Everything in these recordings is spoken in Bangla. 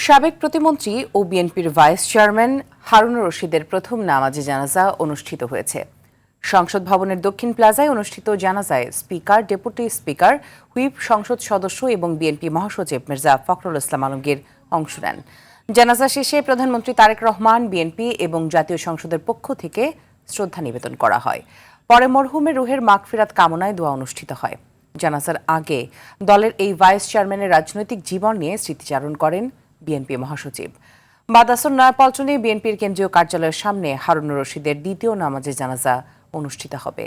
সাবেক প্রতিমন্ত্রী ও বিএনপির ভাইস চেয়ারম্যান হারুনুর রশিদের প্রথম নামাজে জানাজা অনুষ্ঠিত হয়েছে। সংসদ ভবনের দক্ষিণ প্লাজায় অনুষ্ঠিত জানাজায় স্পিকার, ডেপুটি স্পিকার, হুইপ, সংসদ সদস্য এবং বিএনপি মহাসচিব মির্জা ফখরুল ইসলাম আলমগীর অংশ নেন। জানাজা শেষে প্রধানমন্ত্রী তারেক রহমান, বিএনপি এবং জাতীয় সংসদের পক্ষ থেকে শ্রদ্ধা নিবেদন করা হয়। পরে মরহুমের রুহের মাগফিরাত কামনায় দোয়া অনুষ্ঠিত হয়। জানাজার আগে দলের এই ভাইস চেয়ারম্যানের রাজনৈতিক জীবন নিয়ে স্মৃতিচারণ করেন বিএনপি মহাসচিব। বাদাসন নয়াপল্টনে বিএনপির কেন্দ্রীয় কার্যালয়ের সামনে হারুনুর রশিদের দ্বিতীয় নামাজে জানাজা অনুষ্ঠিত হবে।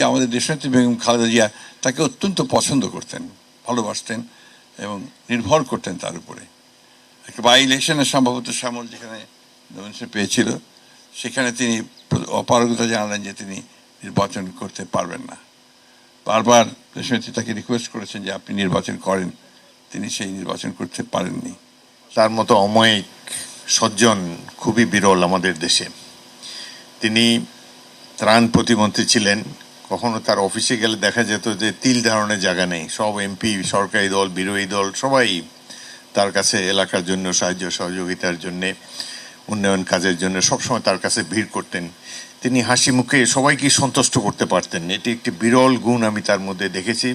আমাদের দেশনেত্রী বেগম খালেদা জিয়া তাকে অত্যন্ত পছন্দ করতেন, ভালোবাসতেন এবং নির্ভর করতেন তার উপরে। একটা বাই ইলেকশনে সম্ভবত শ্যামল যেখানে নমিনেশন পেয়েছিল, সেখানে তিনি অপারগতা জানালেন যে তিনি নির্বাচন করতে পারবেন না। বারবার দেশনেত্রী তাকে রিকোয়েস্ট করেছেন যে আপনি নির্বাচন করেন, তিনি সেই নির্বাচন করতে পারেননি। তার মতো অমায়িক সজ্জন খুবই বিরল আমাদের দেশে। তিনি ত্রাণ প্রতিমন্ত্রী ছিলেন। কখনো তার অফিসে গেলে দেখা যেত যে তিল ধারণের জায়গা নেই। সব এমপি, সরকারি দল, বিরোধী দল সবাই তার কাছে এলাকার জন্য সাহায্য সহযোগিতার জন্যে, উন্নয়ন কাজের জন্য সবসময় তার কাছে ভিড় করতেন। তিনি হাসি মুখে সবাইকে সন্তুষ্ট করতে পারতেন। এটি একটি বিরল গুণ আমি তার মধ্যে দেখেছি।